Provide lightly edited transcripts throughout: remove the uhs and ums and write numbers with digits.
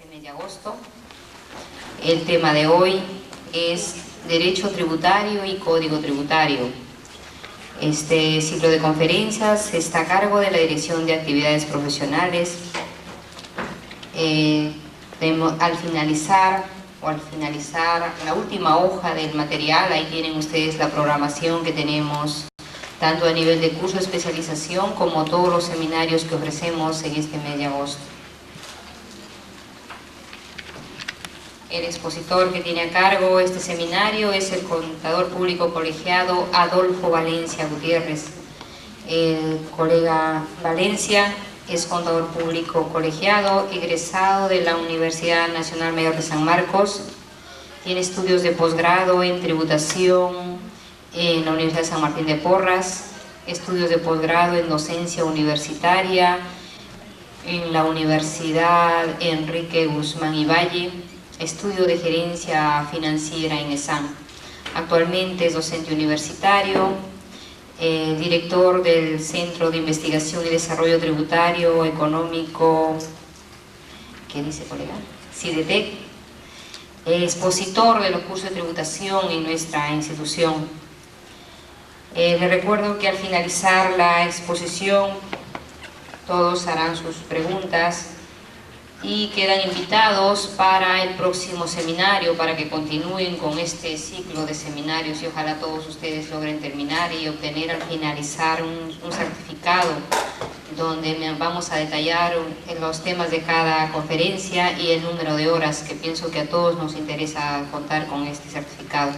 mes de agosto. El tema de hoy es Derecho Tributario y Código Tributario. Este ciclo de conferencias está a cargo de la Dirección de Actividades Profesionales. Al finalizar la última hoja del material, ahí tienen ustedes la programación que tenemos tanto a nivel de curso de especialización como todos los seminarios que ofrecemos en este mes de agosto. El expositor que tiene a cargo este seminario es el contador público colegiado Adolfo Valencia Gutiérrez. El colega Valencia es contador público colegiado, egresado de la Universidad Nacional Mayor de San Marcos. Tiene estudios de posgrado en tributación en la Universidad de San Martín de Porras, estudios de posgrado en docencia universitaria en la Universidad Enrique Guzmán y Valle, estudio de gerencia financiera en ESAN. Actualmente es docente universitario, director del Centro de Investigación y Desarrollo Tributario Económico, ¿qué dice, colega? CIDETEC, expositor de los cursos de tributación en nuestra institución. Le recuerdo que al finalizar la exposición todos harán sus preguntas y quedan invitados para el próximo seminario, para que continúen con este ciclo de seminarios y ojalá todos ustedes logren terminar y obtener al finalizar un certificado donde vamos a detallar los temas de cada conferencia y el número de horas, que pienso que a todos nos interesa contar con este certificado.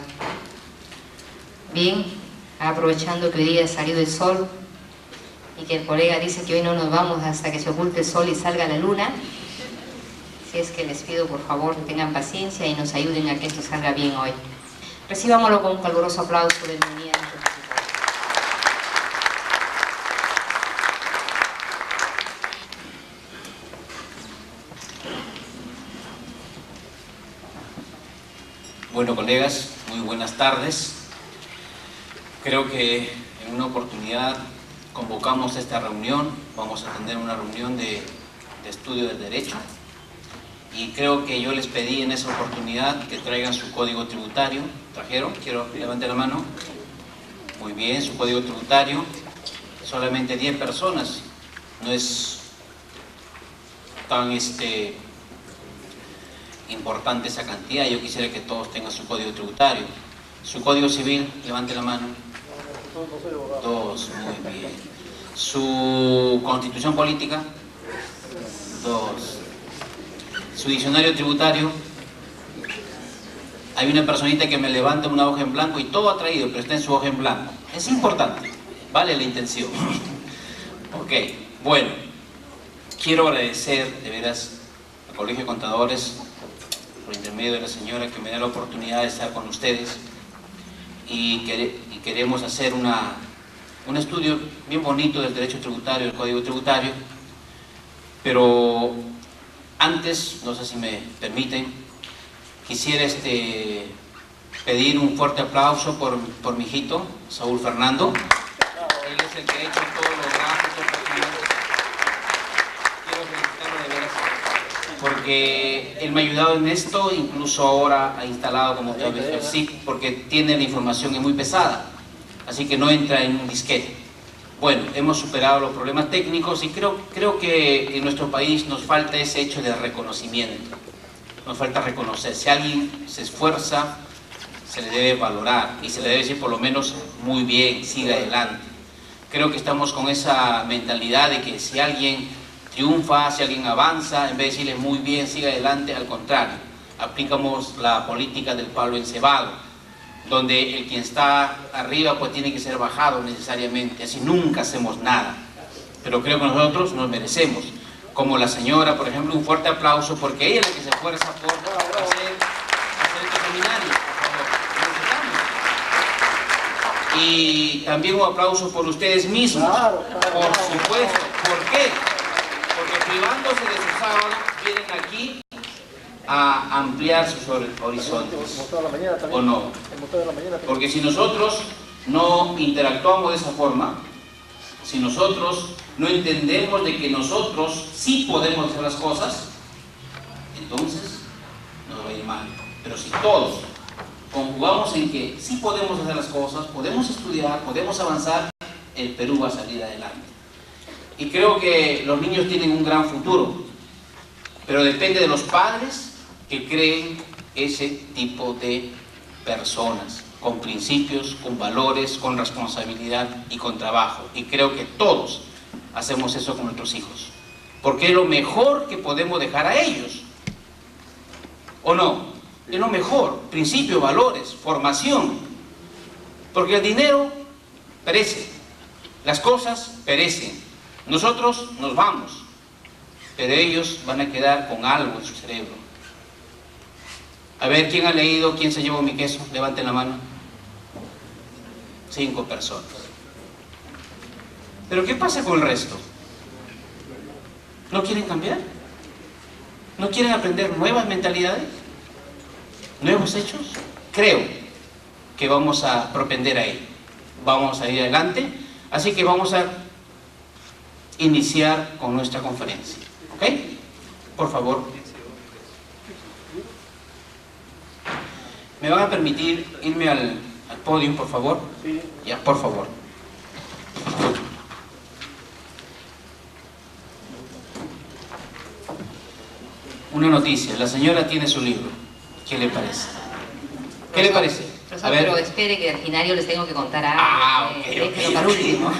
Bien, aprovechando que hoy día ha salido el sol y que el colega dice que hoy no nos vamos hasta que se oculte el sol y salga la luna, si es que les pido por favor que tengan paciencia y nos ayuden a que esto salga bien hoy. Recibámoslo con un caluroso aplauso del movimiento. Bueno, colegas, muy buenas tardes. Creo que en una oportunidad convocamos esta reunión. Vamos a tener una reunión de estudio del derecho. Y creo que yo les pedí en esa oportunidad que traigan su código tributario. ¿Trajeron? Quiero que levanten la mano. Muy bien, su código tributario. Solamente 10 personas. No es tan importante esa cantidad. Yo quisiera que todos tengan su código tributario. Su código civil, levanten la mano. 2, muy bien. Su constitución política. 2. Su diccionario tributario. Hay una personita que me levanta una hoja en blanco y todo ha traído, pero está en su hoja en blanco. Es importante, vale la intención. Ok, bueno, quiero agradecer de veras al Colegio de Contadores por intermedio de la señora que me da la oportunidad de estar con ustedes y queremos hacer un estudio bien bonito del derecho tributario, del código tributario, pero antes, no sé si me permiten, quisiera pedir un fuerte aplauso por mi hijito, Saúl Fernando. Él es el que ha hecho todos los gráficos. Quiero felicitarlo de veras, porque él me ha ayudado en esto, incluso ahora ha instalado, como ustedes ven, el SIC, porque tiene la información, es muy pesada, así que no entra en un disquete. Bueno, hemos superado los problemas técnicos y creo que en nuestro país nos falta ese hecho de reconocimiento. Nos falta reconocer. Si alguien se esfuerza, se le debe valorar y se le debe decir por lo menos muy bien, siga adelante. Creo que estamos con esa mentalidad de que si alguien triunfa, si alguien avanza, en vez de decirle muy bien, siga adelante, al contrario, aplicamos la política del palo encebado, donde el quien está arriba pues tiene que ser bajado necesariamente, así nunca hacemos nada. Pero creo que nosotros nos merecemos, como la señora, por ejemplo, un fuerte aplauso, porque ella es la que se esfuerza por hacer este seminario. Y también un aplauso por ustedes mismos, por supuesto. ¿Por qué? Porque privándose de su sábado, vienen aquí a ampliar sus horizontes, ¿o no? Porque si nosotros no interactuamos de esa forma, si nosotros no entendemos de que nosotros sí podemos hacer las cosas, entonces nos va a ir mal. Pero si todos conjugamos en que sí podemos hacer las cosas, podemos estudiar, podemos avanzar, el Perú va a salir adelante. Y creo que los niños tienen un gran futuro, pero depende de los padres que creen ese tipo de personas, con principios, con valores, con responsabilidad y con trabajo. Y creo que todos hacemos eso con nuestros hijos, porque es lo mejor que podemos dejar a ellos, ¿o no? Es lo mejor, principios, valores, formación, porque el dinero perece, las cosas perecen, nosotros nos vamos, pero ellos van a quedar con algo en su cerebro. A ver, ¿quién ha leído ¿Quién se llevó mi queso? Levanten la mano. 5 personas. Pero ¿qué pasa con el resto? ¿No quieren cambiar? ¿No quieren aprender nuevas mentalidades? ¿Nuevos hechos? Creo que vamos a propender a ello. Vamos a ir adelante. Así que vamos a iniciar con nuestra conferencia. ¿Ok? Por favor. ¿Me van a permitir irme al podio, por favor? Sí. Ya, por favor. Una noticia. La señora tiene su libro. ¿Qué le parece? ¿Qué le parece? A ver. Pero espere que al final yo les tengo que contar algo. Ok. Para último.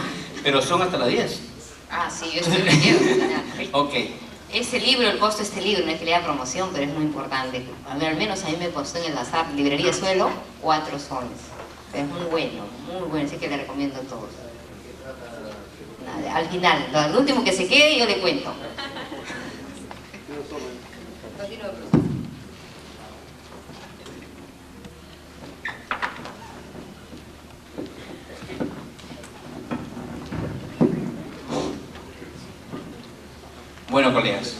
Pero son hasta las 10. Sí, yo estoy leyendo. Ok. Ese libro, el costo de este libro, no es que le haga promoción, pero es muy importante. Al menos a mí me costó en el bazar, Librería Suelo, 4 soles. Es muy bueno, así que le recomiendo a todos. Nada, al final, lo último que se quede yo le cuento. Bueno, colegas,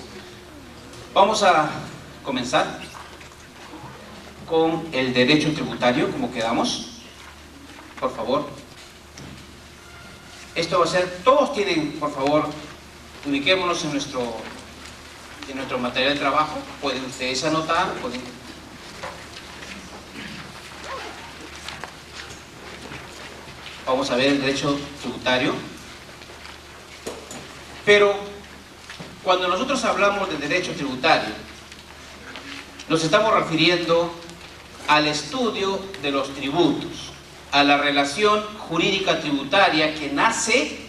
vamos a comenzar con el derecho tributario, como quedamos. Por favor. Esto va a ser, todos tienen, por favor, ubiquémonos en nuestro material de trabajo. Pueden ustedes anotar, Vamos a ver el derecho tributario. Pero cuando nosotros hablamos de derecho tributario, nos estamos refiriendo al estudio de los tributos, a la relación jurídica tributaria que nace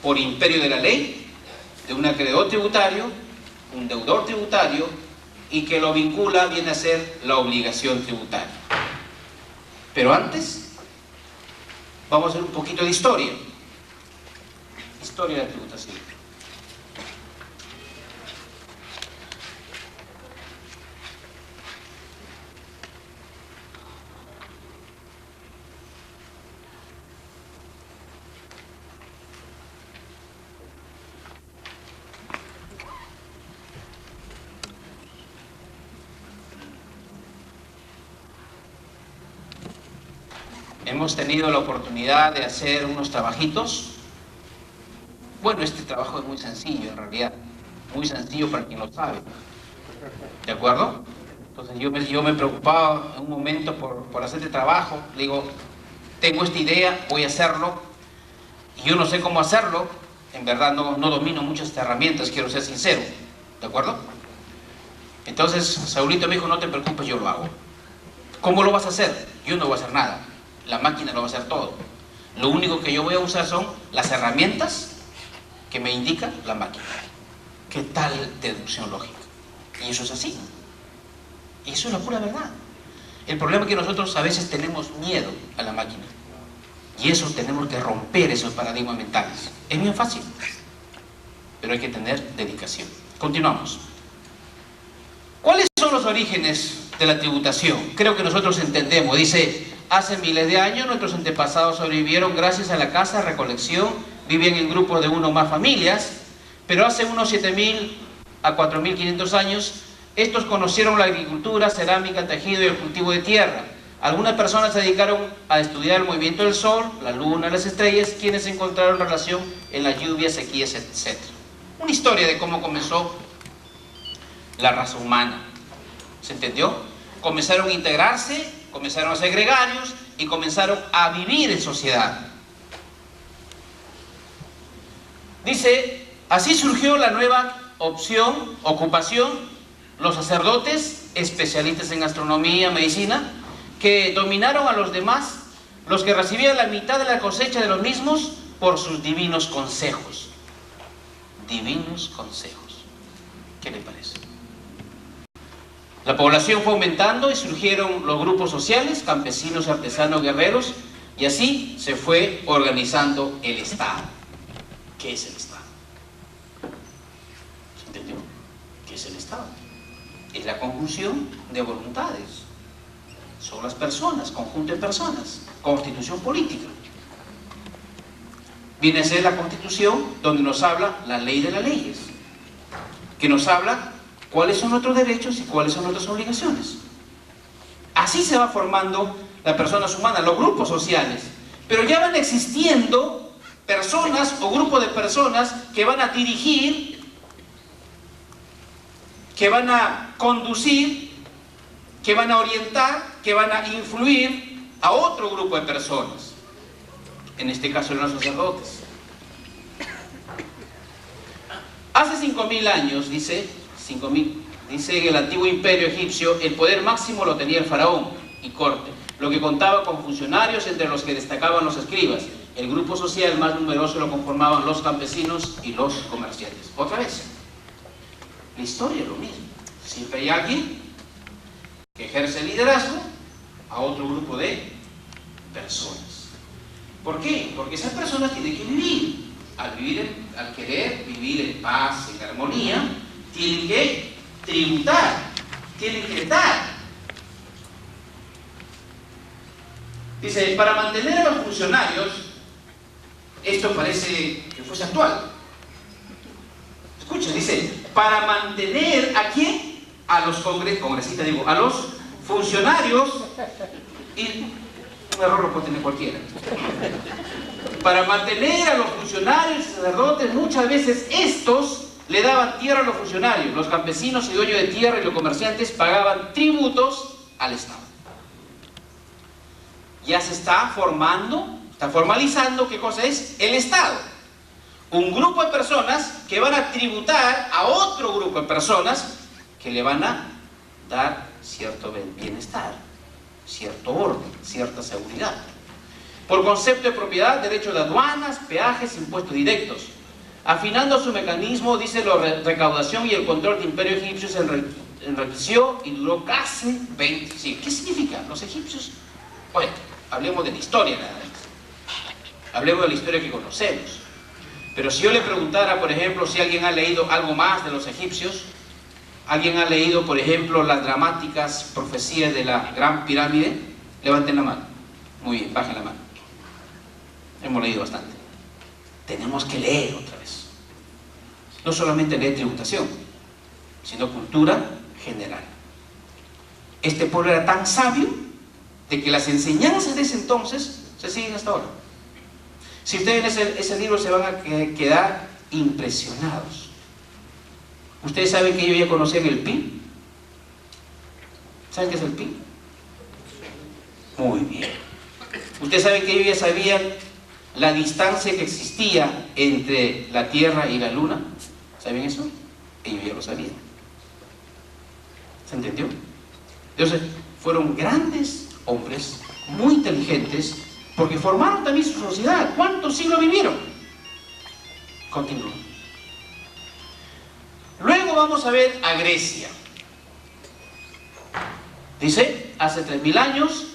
por imperio de la ley, de un acreedor tributario, un deudor tributario, y que lo vincula, viene a ser la obligación tributaria. Pero antes, vamos a hacer un poquito de historia. Historia de la tributación. Hemos tenido la oportunidad de hacer unos trabajitos. Bueno, este trabajo es muy sencillo en realidad, muy sencillo para quien lo sabe, ¿de acuerdo? Entonces yo me preocupaba en un momento por hacer este trabajo. Le digo, tengo esta idea, voy a hacerlo, y yo no sé cómo hacerlo, en verdad no domino muchas herramientas, quiero ser sincero, ¿de acuerdo? Entonces Saulito me dijo, no te preocupes, yo lo hago. ¿Cómo lo vas a hacer? Yo no voy a hacer nada. La máquina lo va a hacer todo. Lo único que yo voy a usar son las herramientas que me indica la máquina. ¿Qué tal deducción lógica? Y eso es así. Y eso es la pura verdad. El problema es que nosotros a veces tenemos miedo a la máquina. Y eso tenemos que romper esos paradigmas mentales. Es bien fácil, pero hay que tener dedicación. Continuamos. ¿Cuáles son los orígenes de la tributación? Creo que nosotros entendemos. Dice, hace miles de años nuestros antepasados sobrevivieron gracias a la caza, recolección, vivían en grupos de 1 o más familias, pero hace unos 7.000 a 4.500 años, estos conocieron la agricultura, cerámica, tejido y el cultivo de tierra. Algunas personas se dedicaron a estudiar el movimiento del sol, la luna, las estrellas, quienes encontraron relación en las lluvias, sequías, etc. Una historia de cómo comenzó la raza humana. ¿Se entendió? Comenzaron a integrarse, comenzaron a ser gregarios y comenzaron a vivir en sociedad. Dice, así surgió la nueva ocupación, los sacerdotes, especialistas en astronomía, medicina, que dominaron a los demás, los que recibían la mitad de la cosecha de los mismos por sus divinos consejos. Divinos consejos. ¿Qué le parece? La población fue aumentando y surgieron los grupos sociales, campesinos, artesanos, guerreros, y así se fue organizando el Estado. ¿Qué es el Estado? ¿Se entendió? ¿Qué es el Estado? Es la conjunción de voluntades. Son las personas, conjunto de personas, constitución política. Viene a ser la Constitución donde nos habla la ley de las leyes, que nos habla cuáles son nuestros derechos y cuáles son nuestras obligaciones. Así se va formando las personas humanas, los grupos sociales, pero ya van existiendo personas o grupos de personas que van a dirigir, que van a conducir, que van a orientar, que van a influir a otro grupo de personas. En este caso eran los sacerdotes. Hace 5000 años, dice en el antiguo imperio egipcio, el poder máximo lo tenía el faraón y corte, lo que contaba con funcionarios entre los que destacaban los escribas. El grupo social más numeroso lo conformaban los campesinos y los comerciantes. Otra vez, la historia es lo mismo. Siempre hay alguien que ejerce liderazgo a otro grupo de personas. ¿Por qué? Porque esas personas tienen que vivir. Al querer vivir en paz, en armonía, tienen que tributar, tienen que dar. Dice, para mantener a los funcionarios, esto parece que fuese actual. Escucha, dice, para mantener ¿a quién? A los congresistas, digo, a los funcionarios, y un error lo puede tener cualquiera. Para mantener a los funcionarios y sacerdotes, muchas veces estos le daban tierra a los funcionarios. Los campesinos y dueños de tierra y los comerciantes pagaban tributos al Estado. Ya se está formando, está formalizando, ¿qué cosa es? El Estado. Un grupo de personas que van a tributar a otro grupo de personas que le van a dar cierto bienestar, cierto orden, cierta seguridad. Por concepto de propiedad, derechos de aduanas, peajes, impuestos directos. Afinando su mecanismo, dice, la recaudación y el control del imperio egipcio se enriqueció y duró casi 20 siglos. ¿Qué significa? Los egipcios, bueno, hablemos de la historia nada más. Hablemos de la historia que conocemos. Pero si yo le preguntara, por ejemplo, si alguien ha leído algo más de los egipcios, alguien ha leído, por ejemplo, las dramáticas profecías de la Gran Pirámide, levanten la mano. Muy bien, bajen la mano. Hemos leído bastante. Tenemos que leer otra vez. No solamente leer tributación, sino cultura general. Este pueblo era tan sabio de que las enseñanzas de ese entonces se siguen hasta ahora. Si ustedes ven ese libro se van a quedar impresionados. ¿Ustedes saben que ellos ya conocían el pi? ¿Saben qué es el pi? Muy bien. ¿Ustedes saben que ellos ya sabían la distancia que existía entre la Tierra y la Luna? ¿Saben eso? Ellos ya lo sabían. ¿Se entendió? Entonces, fueron grandes hombres, muy inteligentes, porque formaron también su sociedad. ¿Cuántos siglos vivieron? Continúo. Luego vamos a ver a Grecia. Dice, hace 3000 años,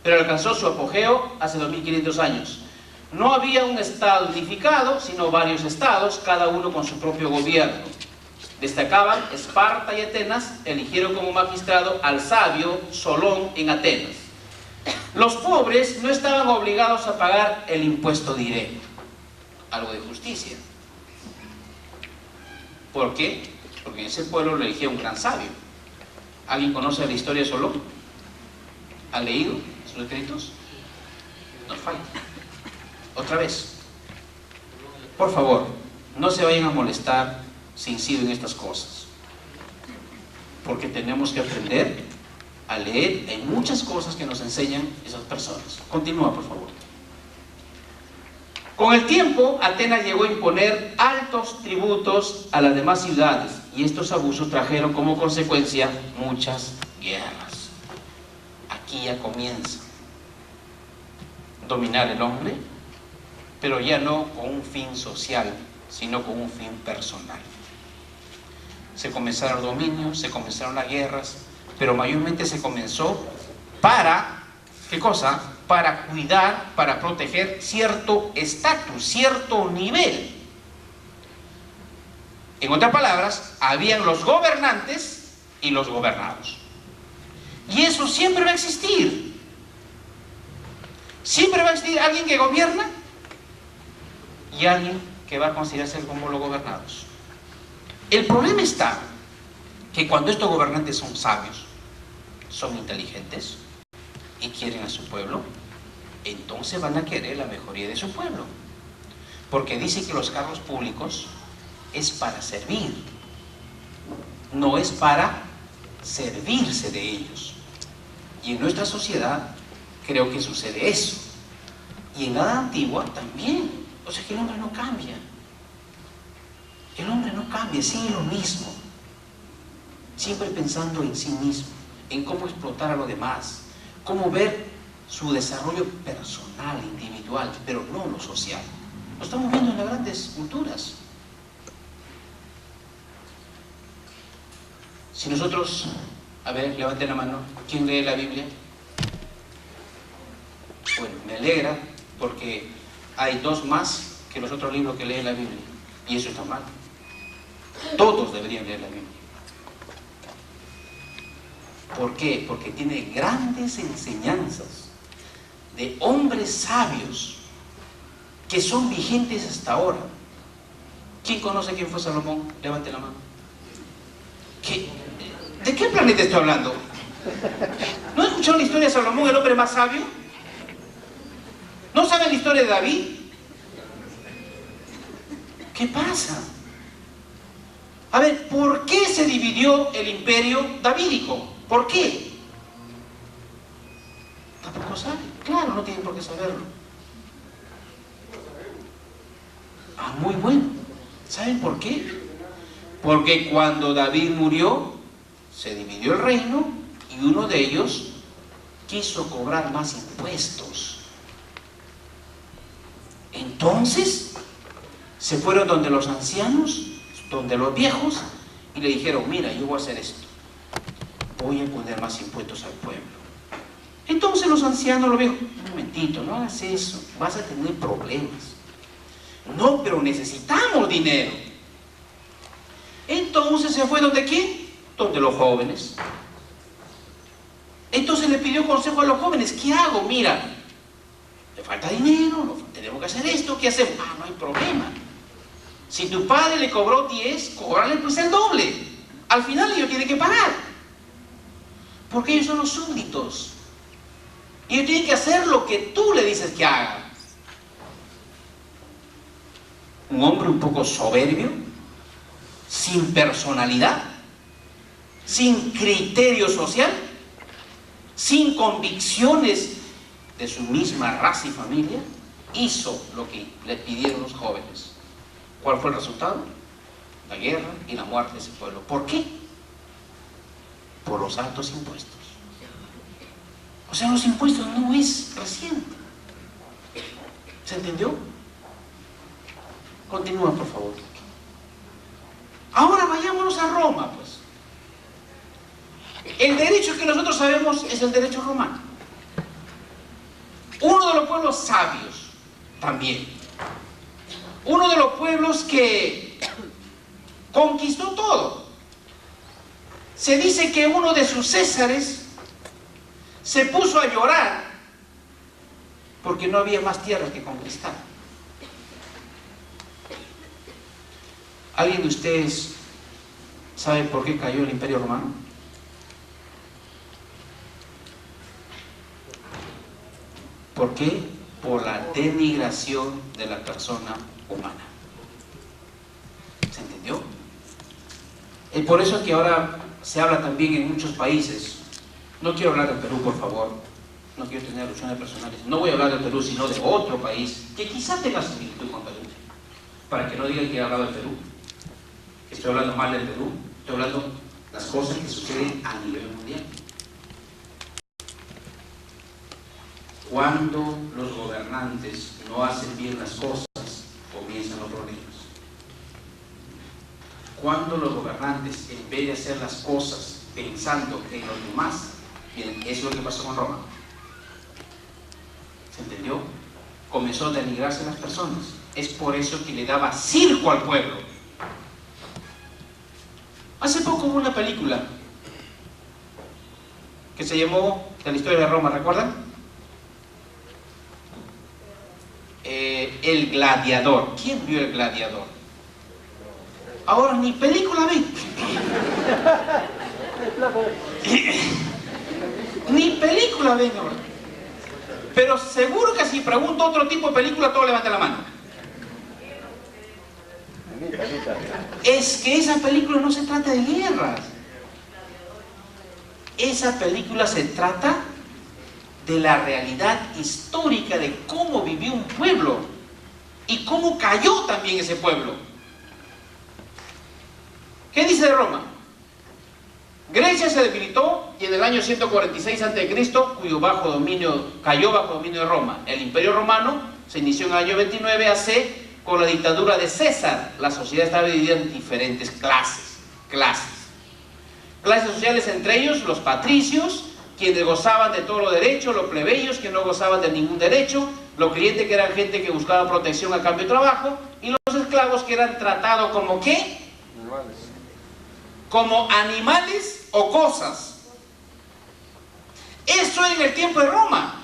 pero alcanzó su apogeo hace 2500 años. No había un estado unificado, sino varios estados, cada uno con su propio gobierno. Destacaban Esparta y Atenas, eligieron como magistrado al sabio Solón en Atenas. Los pobres no estaban obligados a pagar el impuesto directo, algo de justicia. ¿Por qué? Porque en ese pueblo lo elegía un gran sabio. ¿Alguien conoce la historia de Solón? ¿Ha leído sus escritos? Nos falta. Otra vez. Por favor, no se vayan a molestar si incido en estas cosas. porque tenemos que aprender a leer. Hay muchas cosas que nos enseñan esas personas. Continúa, por favor. Con el tiempo, Atenas llegó a imponer altos tributos a las demás ciudades, y estos abusos trajeron como consecuencia muchas guerras. Aquí ya comienza dominar el hombre, pero ya no con un fin social, sino con un fin personal. Se comenzaron dominios, se comenzaron las guerras, pero mayormente se comenzó para, ¿qué cosa? Para cuidar, para proteger cierto estatus, cierto nivel. En otras palabras, habían los gobernantes y los gobernados. Y eso siempre va a existir. Siempre va a existir alguien que gobierna y alguien que va a considerarse como los gobernados. El problema está que cuando estos gobernantes son sabios, son inteligentes y quieren a su pueblo, entonces van a querer la mejoría de su pueblo. Porque dice que los cargos públicos es para servir, no es para servirse de ellos. Y en nuestra sociedad creo que sucede eso. Y en la edad antigua también. O sea que el hombre no cambia. El hombre no cambia, sigue lo mismo. Siempre pensando en sí mismo, en cómo explotar a los demás, cómo ver su desarrollo personal, individual, pero no lo social. Lo estamos viendo en las grandes culturas. Si nosotros, a ver, levanten la mano, ¿quién lee la Biblia? Bueno, me alegra porque hay dos más que los otros libros que leen la Biblia, y eso está mal. Todos deberían leer la Biblia. ¿Por qué? Porque tiene grandes enseñanzas de hombres sabios que son vigentes hasta ahora. ¿Quién conoce quién fue Salomón? Levante la mano. ¿De qué planeta estoy hablando? ¿No han escuchado la historia de Salomón, el hombre más sabio? ¿No saben la historia de David? ¿Qué pasa? A ver, ¿por qué se dividió el imperio davídico? ¿Por qué? Tampoco sabe. Claro, no tienen por qué saberlo. Ah, muy bueno. ¿Saben por qué? Porque cuando David murió, se dividió el reino y uno de ellos quiso cobrar más impuestos. Entonces, se fueron donde los ancianos, donde los viejos, y le dijeron, mira, yo voy a hacer esto. Voy a poner más impuestos al pueblo. Entonces los ancianos, los viejos, un momentito, no hagas eso, vas a tener problemas. No, pero necesitamos dinero. Entonces se fue ¿donde quién? Donde los jóvenes. Entonces le pidió consejo a los jóvenes, ¿qué hago? Mira, le falta dinero, tenemos que hacer esto, ¿qué hacemos? Ah, no hay problema. Si tu padre le cobró 10, cóbrale pues el doble. Al final ellos tienen que pagar. Porque ellos son los súbditos. Y ellos tienen que hacer lo que tú le dices que haga. Un hombre un poco soberbio, sin personalidad, sin criterio social, sin convicciones de su misma raza y familia, hizo lo que le pidieron los jóvenes. ¿Cuál fue el resultado? La guerra y la muerte de ese pueblo. ¿Por qué? Por los altos impuestos. O sea, los impuestos no es reciente. ¿Se entendió? Continúa, por favor. Ahora vayámonos a Roma, pues. El derecho que nosotros sabemos es el derecho romano. Uno de los pueblos sabios, también. Uno de los pueblos que conquistó todo. Se dice que uno de sus césares se puso a llorar porque no había más tierra que conquistar. ¿Alguien de ustedes sabe por qué cayó el Imperio Romano? ¿Por qué? Por la denigración de la persona humana. ¿Se entendió? Es por eso que ahora se habla también en muchos países. No quiero hablar del Perú, por favor, no quiero tener alusiones personales, no voy a hablar del Perú, sino de otro país que quizás tenga similitud con Perú, para que no digan que he hablado del Perú, que estoy hablando mal del Perú, estoy hablando de las cosas que suceden a nivel mundial. Cuando los gobernantes no hacen bien las cosas, comienzan los problemas. Cuando los gobernantes, en vez de hacer las cosas pensando en los demás, bien, es lo que pasó con Roma. ¿Se entendió? Comenzó a denigrarse a las personas. Es por eso que le daba circo al pueblo. Hace poco hubo una película que se llamó La historia de Roma, ¿recuerdan? El Gladiador. ¿Quién vio El Gladiador? Ahora ni película ven. Ni película ven ahora. Pero seguro que si pregunto otro tipo de película, todos levantan la mano. Es que esa película no se trata de guerras. Esa película se trata de la realidad histórica de cómo vivió un pueblo y cómo cayó también ese pueblo. ¿Qué dice de Roma? Grecia se debilitó y en el año 146 a.C., cuyo cayó bajo dominio de Roma. El Imperio Romano se inició en el año 29 AC con la dictadura de César. La sociedad estaba dividida en diferentes clases sociales, entre ellos los patricios, quienes gozaban de todos los derechos, los plebeyos que no gozaban de ningún derecho, los clientes que eran gente que buscaba protección a cambio de trabajo, y los esclavos que eran tratados como ¿qué? Como animales o cosas. Eso en el tiempo de Roma.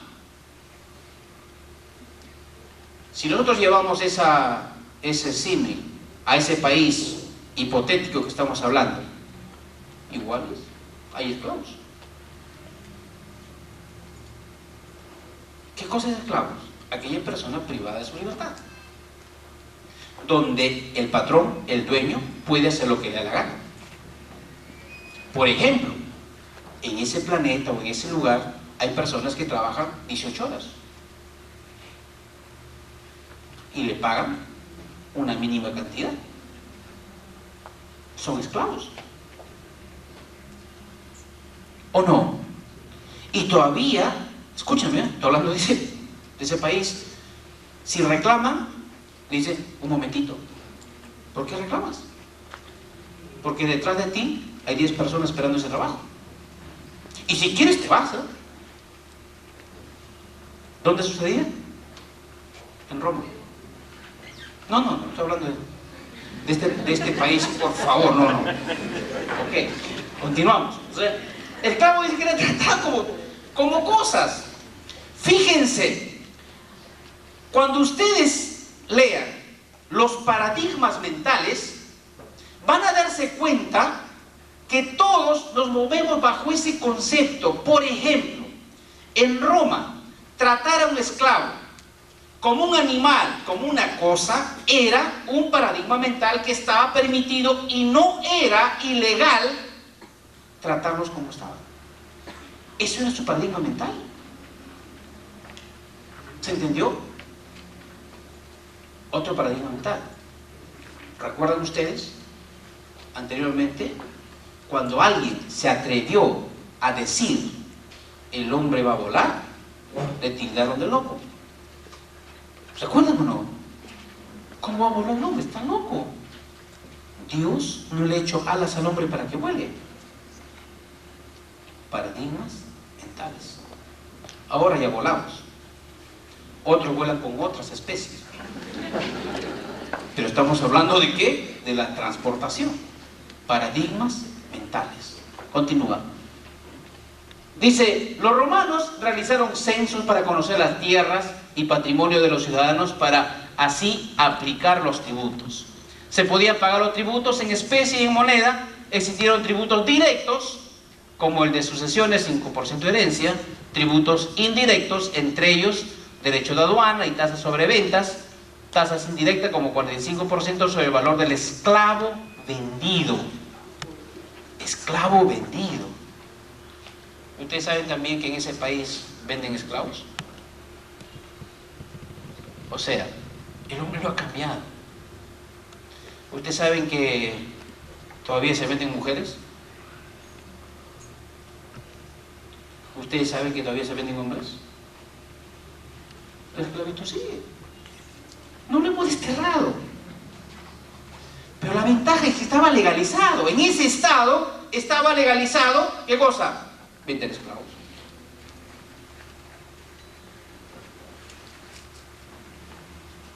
Si nosotros llevamos ese símil a ese país hipotético que estamos hablando, igual hay esclavos. ¿Qué cosa es esclavos? Aquella persona privada de su libertad, donde el patrón, el dueño, puede hacer lo que le da la gana. Por ejemplo, en ese planeta o en ese lugar hay personas que trabajan 18 horas y le pagan una mínima cantidad. Son esclavos. ¿O no? Y todavía, escúchame, estoy hablando de ese país, si reclaman, le dicen, un momentito, ¿por qué reclamas? Porque detrás de ti hay 10 personas esperando ese trabajo. Y si quieres te vas, ¿eh? ¿Dónde sucedía? En Roma. No, estoy hablando de este país, por favor, no. Ok, continuamos. O sea, el esclavo dice que era tratado como cosas. Fíjense, cuando ustedes lean los paradigmas mentales, van a darse cuenta que todos nos movemos bajo ese concepto. Por ejemplo, en Roma, tratar a un esclavo como un animal, como una cosa, era un paradigma mental que estaba permitido y no era ilegal tratarlos como estaban. Eso era su paradigma mental. ¿Se entendió? Otro paradigma mental. ¿Recuerdan ustedes? Anteriormente, cuando alguien se atrevió a decir el hombre va a volar, le tildaron de loco. ¿Se acuerdan o no? ¿Cómo va a volar el hombre? Está loco. Dios no le echó alas al hombre para que vuele. Paradigmas mentales. Ahora ya volamos. Otros vuelan con otras especies. Pero estamos hablando de ¿qué? De la transportación. Paradigmas mentales. Continúa. Dice, los romanos realizaron censos para conocer las tierras y patrimonio de los ciudadanos para así aplicar los tributos. Se podían pagar los tributos en especie y en moneda. Existieron tributos directos, como el de sucesiones, 5% de herencia, tributos indirectos, entre ellos derecho de aduana y tasas sobre ventas, tasas indirectas como 45% sobre el valor del esclavo vendido. esclavo vendido. Ustedes saben también que en ese país venden esclavos. O sea, el hombre lo ha cambiado. ¿Ustedes saben que todavía se venden mujeres? ¿Ustedes saben que todavía se venden hombres? La esclavitud sigue. No lo hemos desterrado. Pero la ventaja es que estaba legalizado. En ese estado estaba legalizado, ¿qué cosa? Vender esclavos.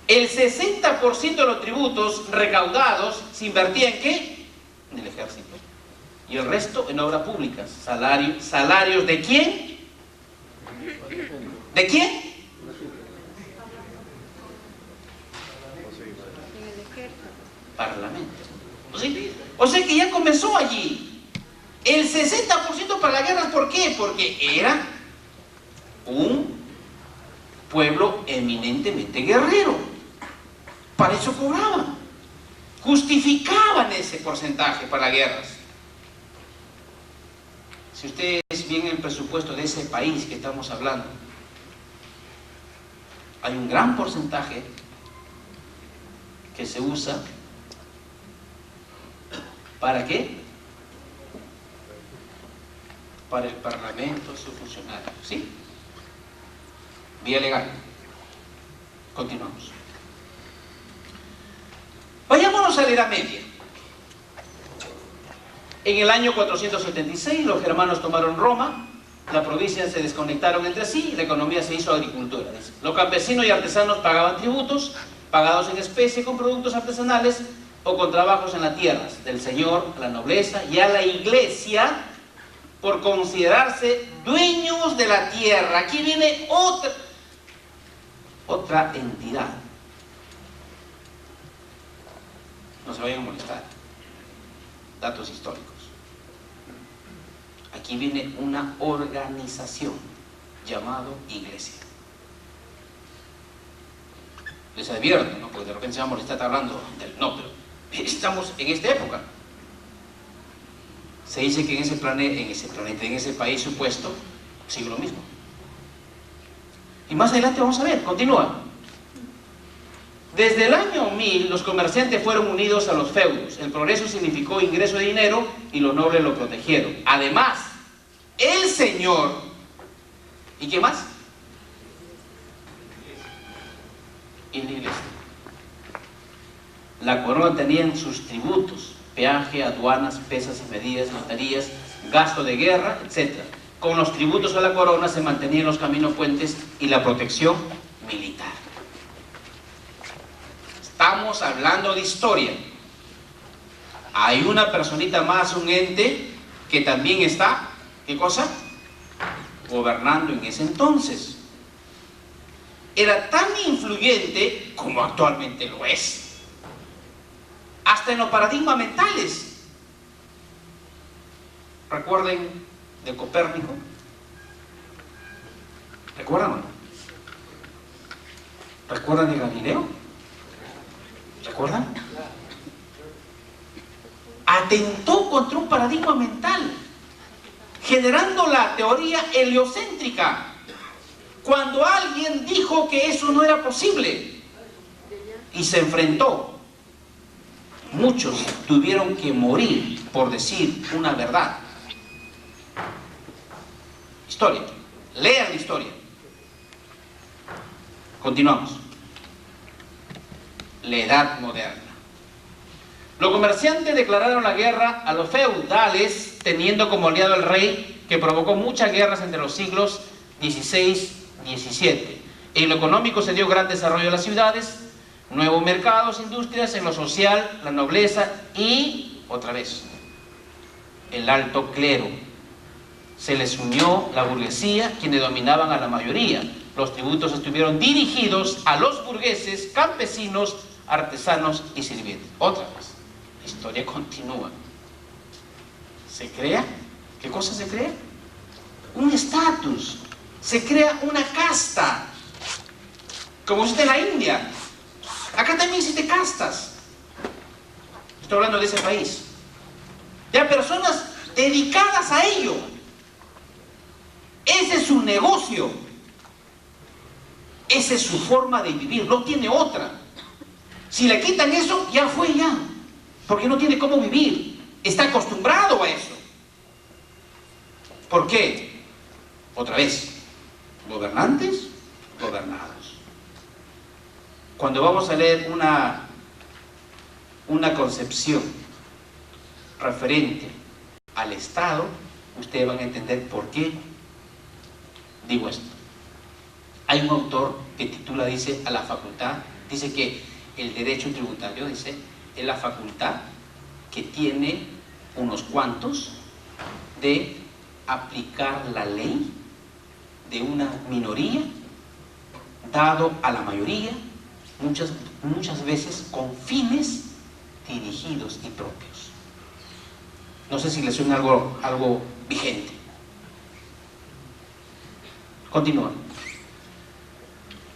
El 60% de los tributos recaudados se invertía ¿en qué? En el ejército. Y el resto en obras públicas. ¿Salarios de quién? ¿De quién? Parlamento. O sea que ya comenzó allí. El 60% para las guerras, ¿por qué? Porque era un pueblo eminentemente guerrero. Para eso cobraban. Justificaban ese porcentaje para las guerras. Si ustedes ven el presupuesto de ese país que estamos hablando, hay un gran porcentaje que se usa ¿para qué? Para el Parlamento, sus funcionarios, ¿sí? Vía legal. Continuamos. Vayámonos a la Edad Media. En el año 476 los germanos tomaron Roma, las provincias se desconectaron entre sí y la economía se hizo agricultura. Los campesinos y artesanos pagaban tributos, pagados en especie con productos artesanales o con trabajos en las tierras, del señor a la nobleza y a la iglesia, por considerarse dueños de la tierra. Aquí viene otra entidad. No se vayan a molestar. Datos históricos. Aquí viene una organización llamada iglesia. Les advierto, ¿no? Porque de repente se va a molestar hablando del... No, pero estamos en esta época. Se dice que en ese país supuesto, sigue lo mismo. Y más adelante vamos a ver, continúa. Desde el año 1000 los comerciantes fueron unidos a los feudos. El progreso significó ingreso de dinero y los nobles lo protegieron. Además, el señor, ¿y qué más? Y la iglesia. La corona tenía en sus tributos, peaje, aduanas, pesas y medidas, notarías, gasto de guerra, etc. Con los tributos a la corona se mantenían los caminos, puentes y la protección militar. Estamos hablando de historia. Hay una personita más, un ente, que también está, ¿qué cosa? Gobernando en ese entonces. Era tan influyente como actualmente lo es. Hasta en los paradigmas mentales. ¿Recuerden de Copérnico? ¿Recuerdan o no? ¿Recuerdan de Galileo? ¿Recuerdan? Atentó contra un paradigma mental, generando la teoría heliocéntrica, cuando alguien dijo que eso no era posible y se enfrentó. Muchos tuvieron que morir por decir una verdad. Historia. Lean la historia. Continuamos. La Edad Moderna. Los comerciantes declararon la guerra a los feudales, teniendo como aliado al rey, que provocó muchas guerras entre los siglos XVI y XVII. En lo económico se dio gran desarrollo de las ciudades, nuevos mercados, industrias. En lo social, la nobleza y, otra vez, el alto clero. Se les unió la burguesía, quienes dominaban a la mayoría. Los tributos estuvieron dirigidos a los burgueses, campesinos, artesanos y sirvientes. Otra vez, la historia continúa. ¿Se crea? ¿Qué cosa se crea? Un estatus. Se crea una casta. Como existe en la India. Acá también existen castas. Estoy hablando de ese país. Ya personas dedicadas a ello. Ese es su negocio. Esa es su forma de vivir, no tiene otra. Si le quitan eso, ya fue ya. Porque no tiene cómo vivir. Está acostumbrado a eso. ¿Por qué? Otra vez, gobernantes, gobernados. Cuando vamos a leer una concepción referente al Estado, ustedes van a entender por qué digo esto. Hay un autor que titula, dice, a la facultad, dice que el derecho tributario, dice, es la facultad que tiene unos cuantos de aplicar la ley de una minoría dado a la mayoría, muchas veces con fines dirigidos y propios. No sé si les suena algo vigente. Continúa.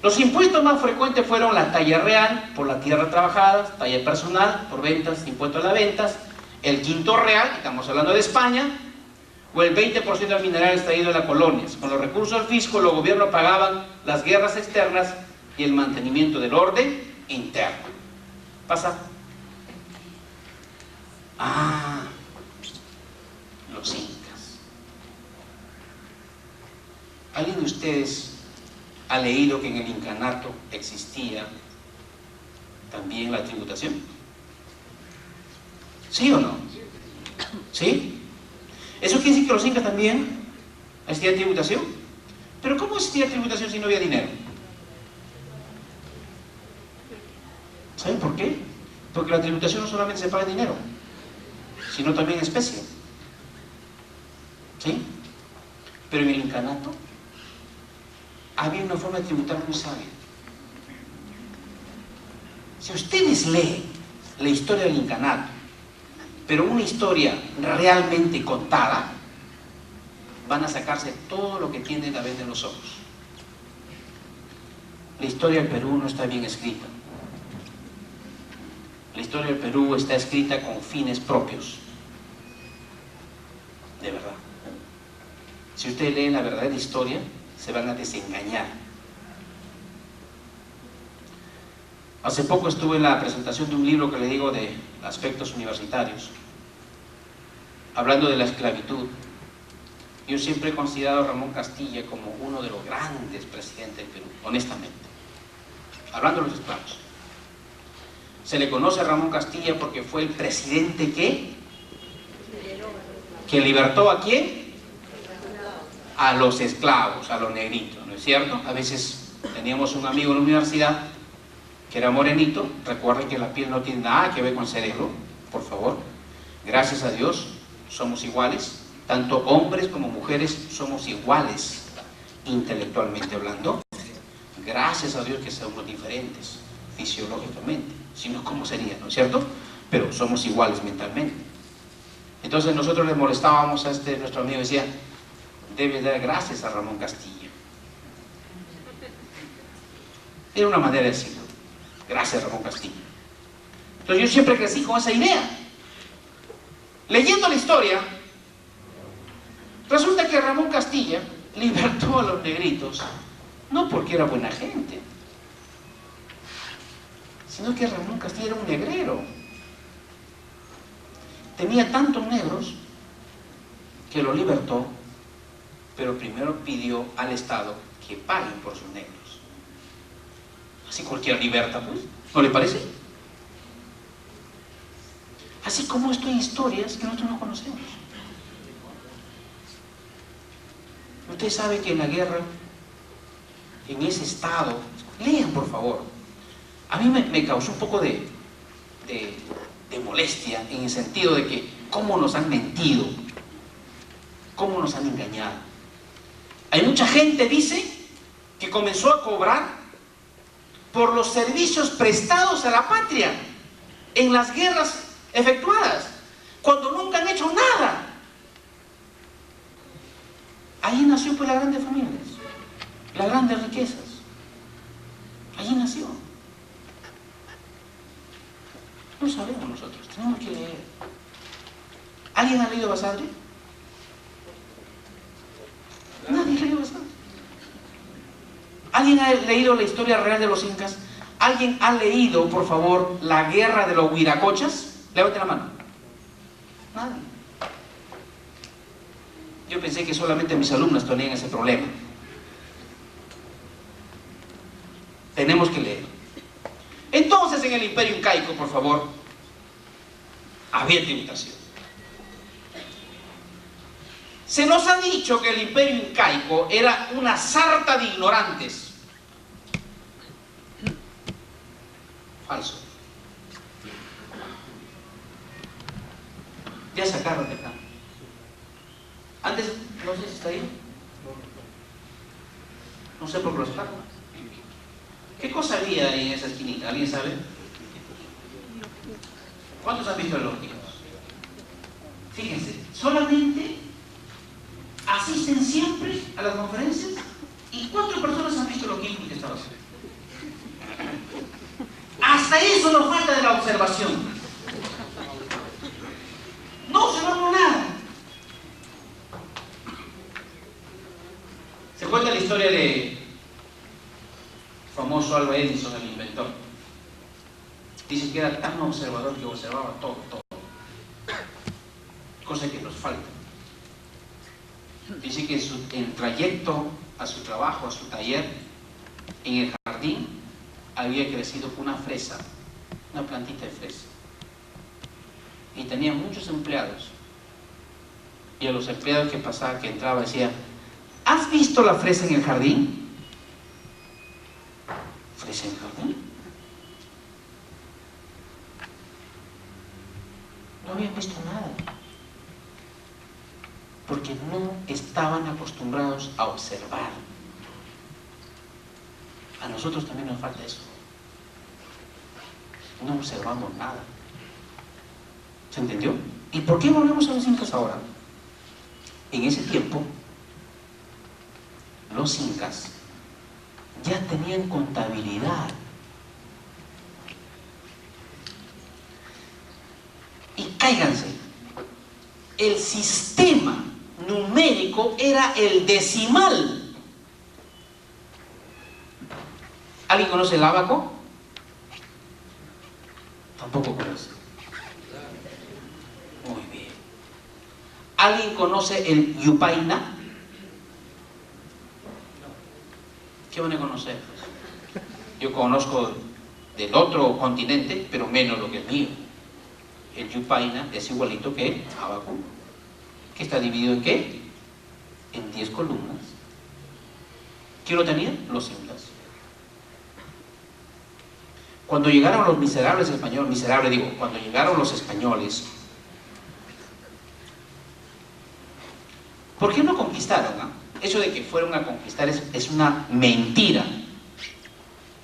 Los impuestos más frecuentes fueron la talla real por la tierra trabajada, talla personal por ventas, impuesto a las ventas, el quinto real, estamos hablando de España, o el 20% del mineral extraído de las colonias. Con los recursos del fisco, los gobiernos pagaban las guerras externas y el mantenimiento del orden interno. Pasa. Los incas. ¿Alguien de ustedes ha leído que en el incanato existía también la tributación? ¿Sí o no? ¿Sí? ¿Eso quiere decir que los incas también existía tributación? ¿Pero cómo existía tributación si no había dinero? ¿Saben por qué? Porque la tributación no solamente se paga en dinero, sino también en especie. ¿Sí? Pero en el incanato había una forma de tributar muy sabia. Si ustedes leen la historia del incanato, pero una historia realmente contada, van a sacarse todo lo que tienen a veces en los ojos. La historia del Perú no está bien escrita. La historia del Perú está escrita con fines propios. De verdad. Si ustedes leen la verdadera historia, se van a desengañar. Hace poco estuve en la presentación de un libro que le digo de aspectos universitarios, hablando de la esclavitud. Yo siempre he considerado a Ramón Castilla como uno de los grandes presidentes del Perú, honestamente. Hablando de los esclavos. Se le conoce a Ramón Castilla porque fue el presidente que libertó ¿a quién? A los esclavos, a los negritos, ¿no es cierto? A veces teníamos un amigo en la universidad que era morenito. Recuerden que la piel no tiene nada que ver con el cerebro, por favor. Gracias a Dios somos iguales, tanto hombres como mujeres somos iguales intelectualmente hablando. Gracias a Dios que somos diferentes fisiológicamente, si no, ¿cómo sería? ¿No es cierto? Pero somos iguales mentalmente. Entonces nosotros le molestábamos a nuestro amigo, decía, debe dar gracias a Ramón Castilla. Era una manera de decirlo. Gracias, Ramón Castilla. Entonces yo siempre crecí con esa idea. Leyendo la historia, resulta que Ramón Castilla libertó a los negritos, no porque era buena gente, sino que Ramón Castilla era un negrero. Tenía tantos negros que lo libertó, pero primero pidió al Estado que paguen por sus negros. Así cualquiera liberta, pues, ¿no le parece? Así como esto hay historias que nosotros no conocemos. Usted sabe que en la guerra, en ese estado, lean por favor, a mí me causó un poco de molestia, en el sentido de que cómo nos han mentido, cómo nos han engañado. Hay mucha gente, dice, que comenzó a cobrar por los servicios prestados a la patria en las guerras efectuadas, cuando nunca han hecho nada. Allí nació pues las grandes familias, las grandes riquezas. Allí nació. No sabemos nosotros, tenemos que leer. ¿Alguien ha leído Basadre? ¿Alguien ha leído la historia real de los incas? ¿Alguien ha leído, por favor, la guerra de los Huiracochas? Levante la mano. Nadie. Yo pensé que solamente mis alumnas tenían ese problema. Tenemos que leer. Entonces, en el Imperio Incaico, por favor, había tributación. Se nos ha dicho que el Imperio Incaico era una sarta de ignorantes. Falso. Ya sacaron de acá. Antes, no sé si está ahí. No sé por qué lo sacaron. ¿Qué cosa había en esa esquinita? ¿Alguien sabe? ¿Cuántos han visto el lógico? Fíjense, solamente asisten siempre a las conferencias y 4 personas han visto lo que estaba haciendo. Hasta eso nos falta de la observación. No observamos nada. Se cuenta la historia de famoso Alva Edison, el inventor. Dice que era tan observador que observaba todo. Cosa que nos falta. Dice que en el trayecto a su trabajo, a su taller, en el jardín, había crecido una fresa, una plantita de fresa. Y tenía muchos empleados. Y a los empleados que pasaba, que entraba, decía: ¿has visto la fresa en el jardín? ¿Fresa en el jardín? No habían visto nada. Porque no estaban acostumbrados a observar. A nosotros también nos falta eso. No observamos nada. ¿Se entendió? ¿Y por qué volvemos a los incas ahora? En ese tiempo, los incas ya tenían contabilidad. Y cáiganse, el sistema numérico era el decimal. ¿Alguien conoce el ábaco? Tampoco conoce. Muy bien. ¿Alguien conoce el yupaina? ¿Qué van a conocer? Yo conozco del otro continente, pero menos lo que es mío. El yupaina es igualito que el ábaco, que está dividido en ¿qué? En 10 columnas. ¿Quién lo tenía? Los incas. Cuando llegaron los miserables españoles, cuando llegaron los españoles, ¿por qué no conquistaron? Eso de que fueron a conquistar es una mentira.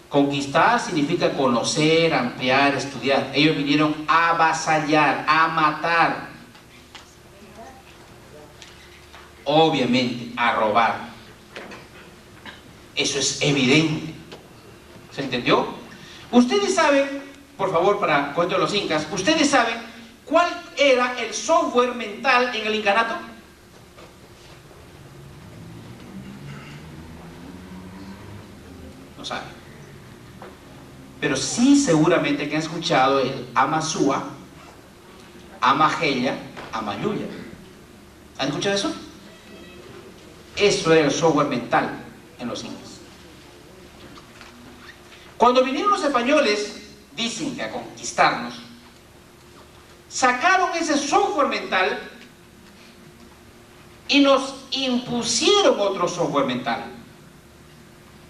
Conquistar significa conocer, ampliar, estudiar. Ellos vinieron a avasallar, a matar. Obviamente, a robar. Eso es evidente. ¿Se entendió? Ustedes saben, por favor, para cuento de los incas, ¿ustedes saben cuál era el software mental en el incanato? No saben. Pero sí seguramente que han escuchado el Amasúa, Amajeya, Amayuya. ¿Han escuchado eso? Eso era el software mental en los incas. Cuando vinieron los españoles, dicen que a conquistarnos, sacaron ese software mental y nos impusieron otro software mental.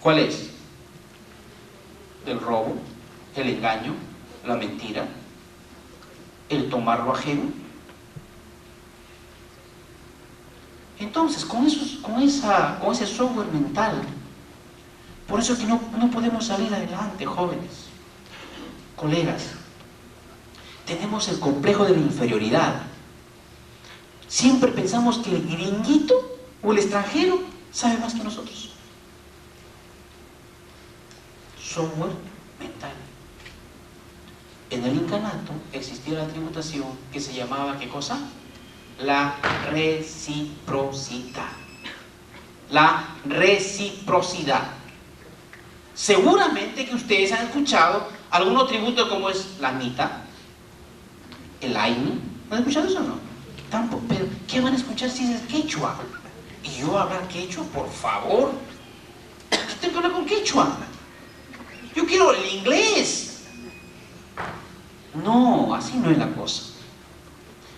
¿Cuál es? El robo, el engaño, la mentira, el tomar lo ajeno. Entonces, con ese software mental, por eso es que no podemos salir adelante, jóvenes, colegas. Tenemos el complejo de la inferioridad. Siempre pensamos que el gringuito o el extranjero sabe más que nosotros. Software mental. En el incanato existía la tributación que se llamaba, ¿qué cosa? La reciprocidad. La reciprocidad. Seguramente que ustedes han escuchado algunos tributos como es la mita, el ainu. ¿No han escuchado eso o no? Tampoco, pero ¿qué van a escuchar si es quechua? ¿Y yo hablar quechua? Por favor. Yo tengo que hablar con quechua. Yo quiero el inglés. No, así no es la cosa.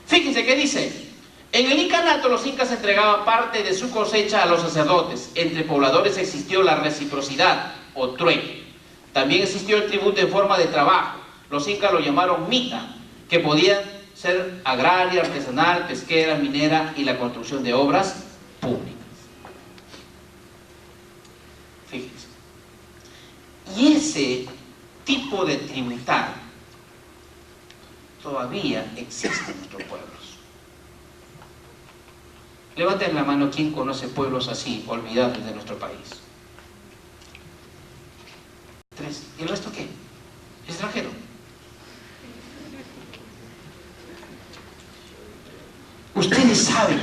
Fíjense que dice: en el incanato los incas entregaban parte de su cosecha a los sacerdotes. Entre pobladores existió la reciprocidad o trueque. También existió el tributo en forma de trabajo. Los incas lo llamaron mita, que podían ser agraria, artesanal, pesquera, minera y la construcción de obras públicas. Fíjense. Y ese tipo de tributar todavía existe en nuestros pueblos. Levanten la mano quien conoce pueblos así, olvidados de nuestro país. 3. ¿Y el resto qué? Extranjero. Ustedes saben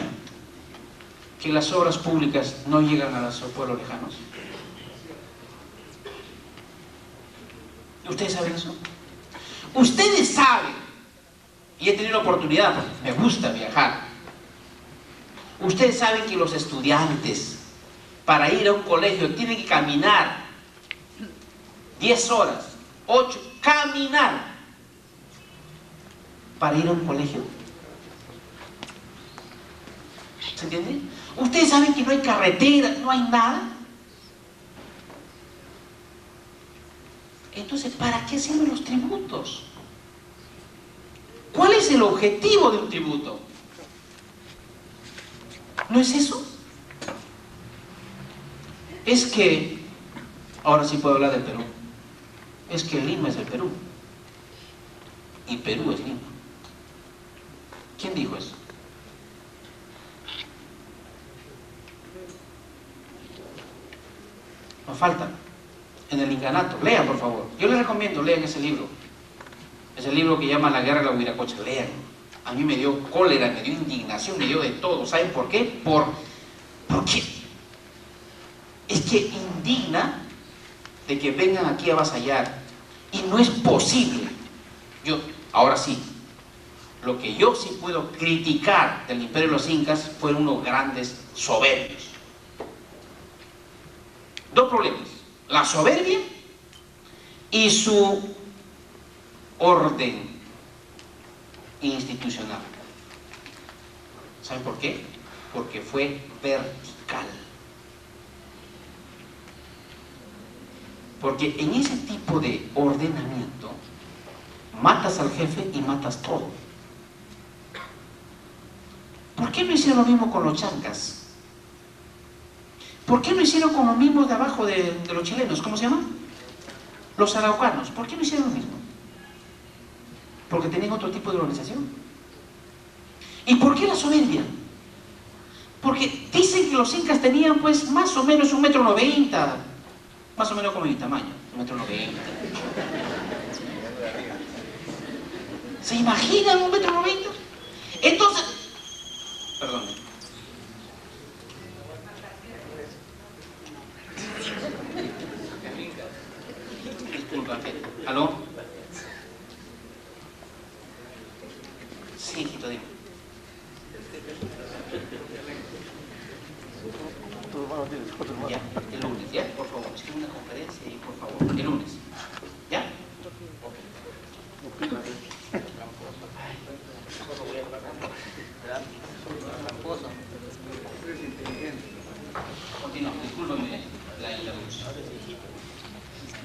que las obras públicas no llegan a los pueblos lejanos. ¿Ustedes saben eso? Ustedes saben, y he tenido la oportunidad, porque me gusta viajar. Ustedes saben que los estudiantes, para ir a un colegio, tienen que caminar 10 horas, 8, caminar para ir a un colegio. ¿Se entiende? Ustedes saben que no hay carretera, no hay nada. Entonces, ¿para qué sirven los tributos? ¿Cuál es el objetivo de un tributo? ¿No es eso? Es que, ahora sí puedo hablar del Perú, es que Lima es el Perú y Perú es Lima. ¿Quién dijo eso? Nos falta en el incanato. Lean, por favor. Yo les recomiendo, lean ese libro. Ese libro que llama La guerra de la Huiracocha. Lean. A mí me dio cólera, me dio indignación, me dio de todo. ¿Saben por qué? Porque es que indigna de que vengan aquí a avasallar. Y no es posible. Ahora sí, lo que yo sí puedo criticar del imperio de los incas fueron unos grandes soberbios. Dos problemas: la soberbia y su orden institucional. ¿Saben por qué? Porque fue vertical. Porque en ese tipo de ordenamiento matas al jefe y matas todo. ¿Por qué no hicieron lo mismo con los chancas? ¿Por qué no hicieron con los mismos de abajo de los chilenos? ¿Cómo se llaman? Los araucanos. ¿Por qué no hicieron lo mismo? Porque tenían otro tipo de organización. ¿Y por qué la soberbia? Porque dicen que los incas tenían pues más o menos 1,90 m, más o menos como mi tamaño, 1,90 m. ¿Se imaginan 1,90 m? Entonces, perdón. Disculpa, ¿aló? Sí, hijito, dime. Ya, el lunes, ¿ya? Por favor, es que una conferencia y por favor, el lunes. ¿Ya? Continúa, discúlpame la interrupción.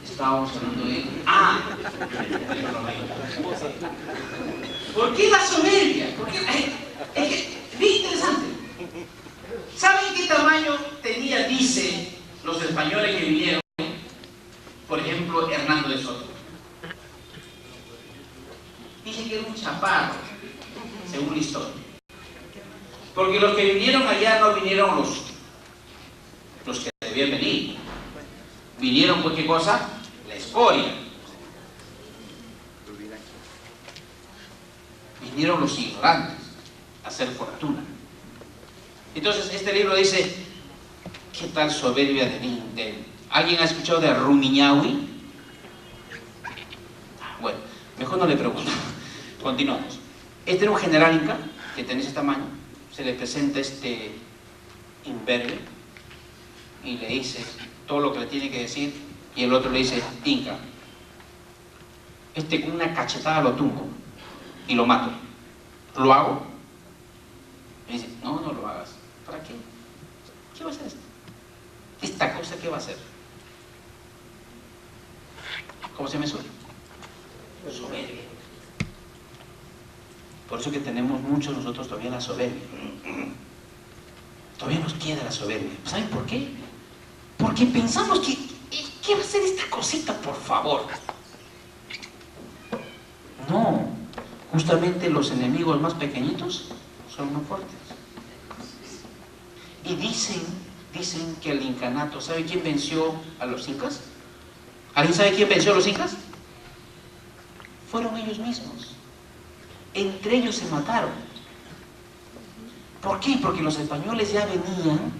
Estábamos hablando de... ¿Por qué la soberbia? ¿Por qué? Es bien interesante. ¿Saben qué tamaño tenía, dice, los españoles que vinieron? Por ejemplo, Hernando de Soto. Dice que era un chaparro, según la historia. Porque los que vinieron allá no vinieron los que debían venir. Vinieron, pues, ¿qué cosa? La escoria. Vinieron los ignorantes a hacer fortuna. Entonces, este libro dice, ¿qué tal soberbia de ¿Alguien ha escuchado de Rumiñahui? Bueno, mejor no le pregunto. Continuamos. Este era un general inca que tenía ese tamaño. Se le presenta este imberbe y le dice todo lo que le tiene que decir, y el otro le dice: Inca, con una cachetada lo tumbo y lo mato. ¿Lo hago? Me dice: no, no lo hagas. ¿Para qué? ¿Qué va a hacer esto? ¿Esta cosa qué va a hacer? ¿Cómo se me suena? Soberbia. Por eso que tenemos muchos nosotros todavía la soberbia. Todavía nos queda la soberbia. ¿Saben por qué? Porque pensamos que ¿qué va a hacer esta cosita, por favor? No, justamente los enemigos más pequeñitos son más fuertes. Y dicen que el incanato, ¿sabe quién venció a los incas? ¿Alguien sabe quién venció a los incas? Fueron ellos mismos. Entre ellos se mataron. ¿Por qué? Porque los españoles ya venían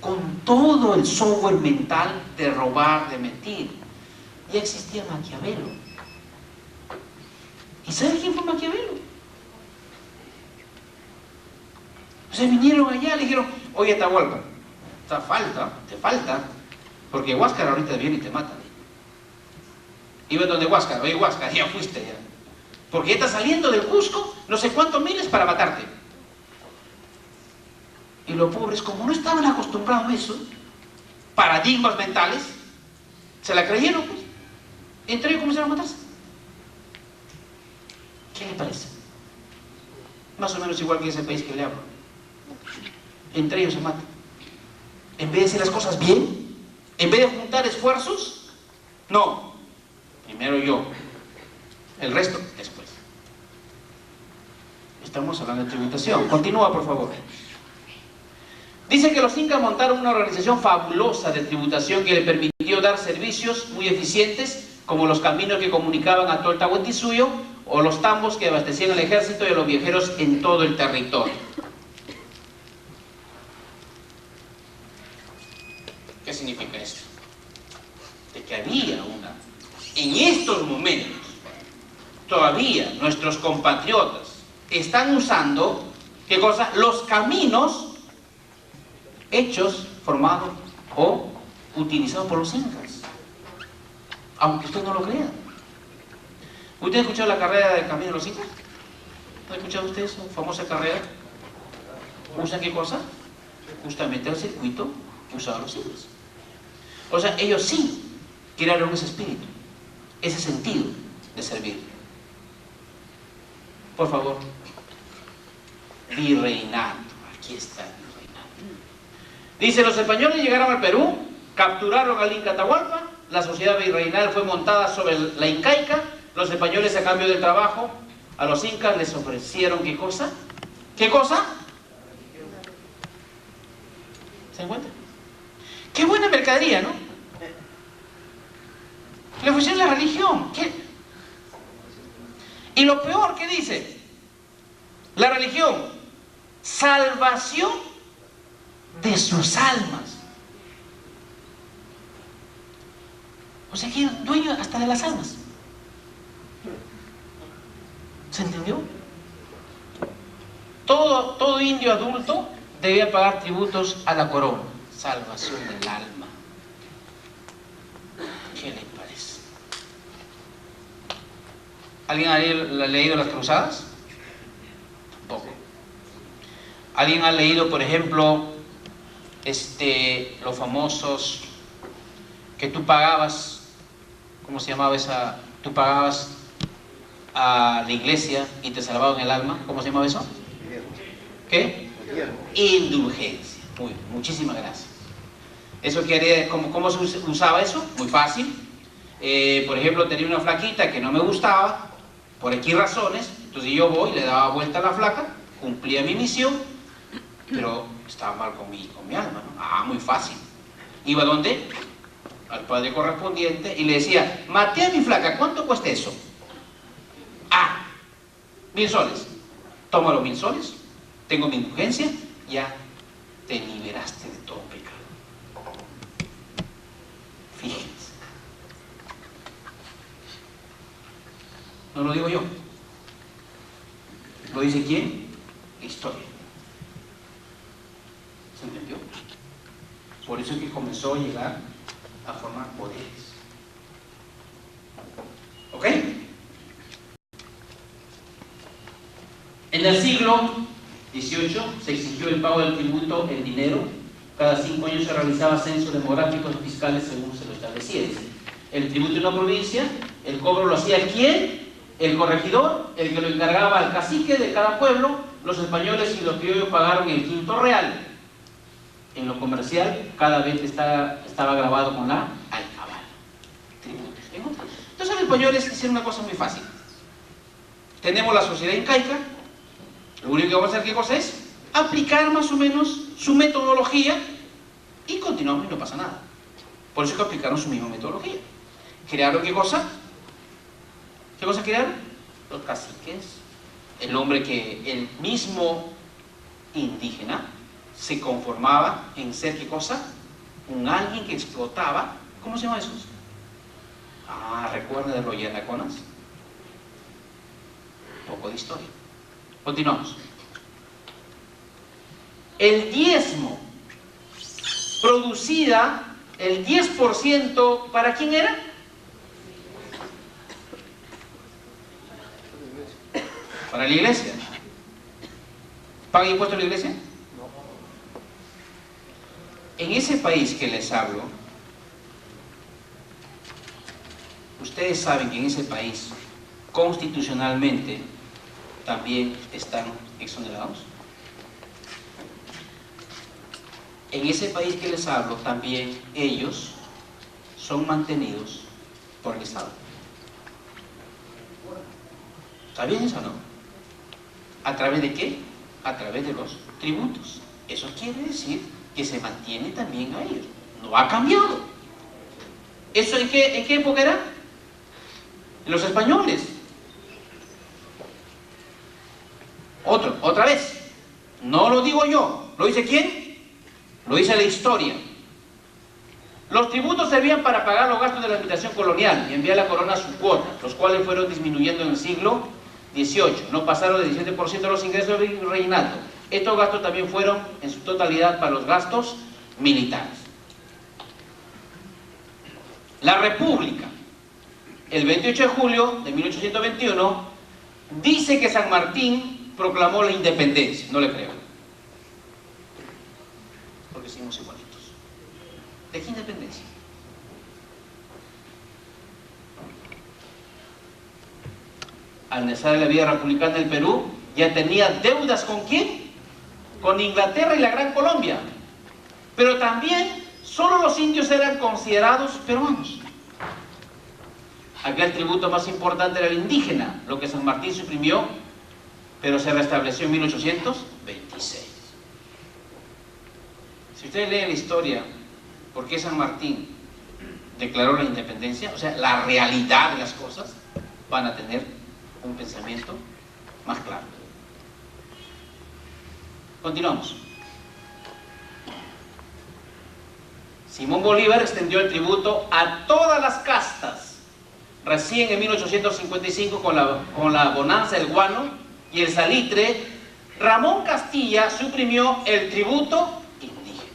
con todo el software mental de robar, de mentir. Ya existía Maquiavelo. ¿Y sabe quién fue Maquiavelo? O sea, vinieron allá, le dijeron: oye, Atahualpa, te falta, porque Huáscar ahorita viene y te mata. Iba donde Huáscar: oye, Huáscar, ya fuiste ya. Porque ya está saliendo del Cusco no sé cuántos miles para matarte. Y los pobres, como no estaban acostumbrados a eso, paradigmas mentales, se la creyeron, pues. Entre ellos comenzaron a matarse. ¿Qué le parece? Más o menos igual que ese país que le hablo. Entre ellos se matan. En vez de hacer las cosas bien, en vez de juntar esfuerzos, no. Primero yo, el resto después. Estamos hablando de tributación. Continúa, por favor. Dice que los incas montaron una organización fabulosa de tributación que le permitió dar servicios muy eficientes, como los caminos que comunicaban a todo el Tahuantinsuyo o los tambos que abastecían al ejército y a los viajeros en todo el territorio. ¿Qué significa esto? De que había en estos momentos, todavía nuestros compatriotas están usando, ¿qué cosa? Los caminos hechos, formados o utilizados por los incas, aunque usted no lo crea. ¿Usted ha escuchado la carrera del camino de los incas? ¿No ha escuchado usted esa famosa carrera? ¿Usan qué cosa? Justamente el circuito que usaban los incas. O sea, ellos sí crearon ese espíritu, ese sentido de servir. Por favor. Virreinato. Aquí está el virreinato. Dice: los españoles llegaron al Perú, capturaron al Inca Atahualpa, la sociedad virreinal fue montada sobre la incaica. Los españoles, a cambio del trabajo, a los incas les ofrecieron ¿qué cosa? ¿Qué cosa? ¿Se encuentra? ¡Qué buena mercadería!, ¿no? Le ofrecieron la religión. ¿Qué? Y lo peor, ¿qué dice? La religión, salvación de sus almas. O sea que es dueño hasta de las almas. ¿Se entendió? Todo indio adulto debía pagar tributos a la corona. Salvación del alma. ¿Qué le parece? ¿Alguien ha leído las cruzadas? Tampoco. ¿Alguien ha leído, por ejemplo, los famosos que tú pagabas? ¿Cómo se llamaba esa? Tú pagabas a la iglesia y te salvaban el alma. ¿Cómo se llamaba eso? ¿Qué? Indulgencia. Muy bien, muchísimas gracias. ¿Eso qué haría? ¿Cómo se usaba eso? Muy fácil. Por ejemplo, tenía una flaquita que no me gustaba, por X razones, entonces yo voy, le daba vuelta a la flaca, cumplía mi misión, pero estaba mal con mi alma, ¿no? Ah, muy fácil. Iba a ¿dónde? Al padre correspondiente y le decía: maté a mi flaca, ¿cuánto cuesta eso? Ah, 1000 soles. Toma los 1000 soles, tengo mi indulgencia, ya te liberaste de todo pecado. digo yo. ¿Lo dice quién? La historia. ¿Se entendió? Por eso es que comenzó a llegar a formar poderes. ¿Ok? En el siglo XVIII se exigió el pago del tributo en dinero. Cada 5 años se realizaba censos demográficos y fiscales según se lo establecía. El tributo de una provincia, el cobro lo hacía ¿quién? El corregidor, el que lo encargaba al cacique de cada pueblo. Los españoles y los criollos pagaron el quinto real. En lo comercial, cada vez estaba grabado con la alcabala. Tributos. Entonces los españoles hicieron una cosa muy fácil. Tenemos la sociedad incaica. Lo único que vamos a hacer, ¿qué cosa es? Aplicar más o menos su metodología y continuamos y no pasa nada. Por eso es que aplicaron su misma metodología. ¿Crearon qué cosa? ¿Qué cosa crearon? Los caciques. El hombre que el mismo indígena se conformaba en ser ¿qué cosa? Un alguien que explotaba. ¿Cómo se llama eso? Ah, ¿recuerda de los yanaconas? Un poco de historia. Continuamos. El diezmo producida, el 10%, ¿para quién era? Para la iglesia. ¿Paga impuestos a la iglesia? En ese país que les hablo, ustedes saben que en ese país, constitucionalmente, también están exonerados. En ese país que les hablo, también ellos son mantenidos por el Estado. ¿Está bien eso o no? ¿A través de qué? A través de los tributos. Eso quiere decir que se mantiene también a ellos. No ha cambiado. ¿Eso en qué época era? En los españoles. Otra vez. No lo digo yo. ¿Lo dice quién? Lo dice la historia. Los tributos servían para pagar los gastos de la administración colonial y enviar a la corona su cuota, los cuales fueron disminuyendo en el siglo XVIII. No pasaron del 17% de los ingresos del virreinato. Estos gastos también fueron en su totalidad para los gastos militares. La República, el 28 de julio de 1821, dice que San Martín proclamó la independencia. No le creo. Porque seguimos igualitos. ¿De qué independencia? Al nacer la vida republicana del Perú, ya tenía deudas ¿con quién? Con Inglaterra y la Gran Colombia. Pero también solo los indios eran considerados peruanos. Aquel tributo más importante era el indígena, lo que San Martín suprimió, pero se restableció en 1826. Si ustedes leen la historia, ¿por qué San Martín declaró la independencia? O sea, la realidad de las cosas, van a tener un pensamiento más claro. Continuamos. Simón Bolívar extendió el tributo a todas las castas. Recién en 1855, con la bonanza del guano y el salitre, Ramón Castilla suprimió el tributo indígena.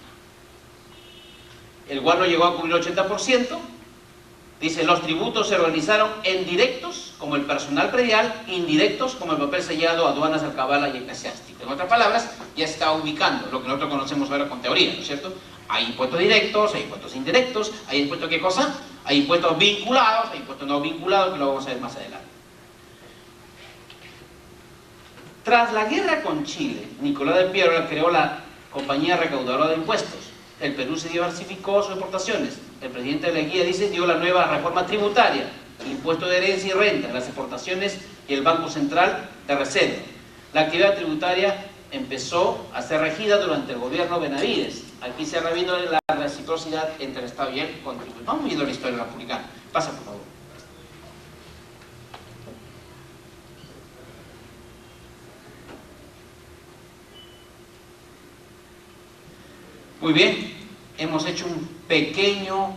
El guano llegó a cubrir el 80%. Dice, los tributos se organizaron en directos, como el personal predial, indirectos, como el papel sellado, aduanas, alcabala y eclesiástico. En otras palabras, ya se está ubicando lo que nosotros conocemos ahora con teoría, ¿no es cierto? Hay impuestos directos, hay impuestos indirectos, hay impuestos ¿qué cosa? Hay impuestos vinculados, hay impuestos no vinculados, que lo vamos a ver más adelante. Tras la guerra con Chile, Nicolás de Piedra creó la Compañía Recaudadora de Impuestos. El Perú se diversificó sus exportaciones. El presidente de la guía dice, dio la nueva reforma tributaria, el impuesto de herencia y renta, las exportaciones y el Banco Central de Reserva. La actividad tributaria empezó a ser regida durante el gobierno Benavides. Aquí se ha visto la reciprocidad entre el Estado y el contribuyente. Vamos viendo la historia republicana. Pasa, por favor. Muy bien, hemos hecho un pequeño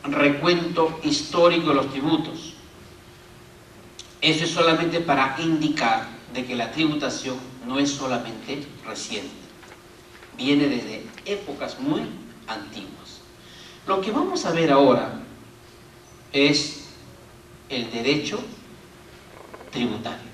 recuento histórico de los tributos. Eso es solamente para indicar de que la tributación no es solamente reciente, viene desde épocas muy antiguas. Lo que vamos a ver ahora es el derecho tributario.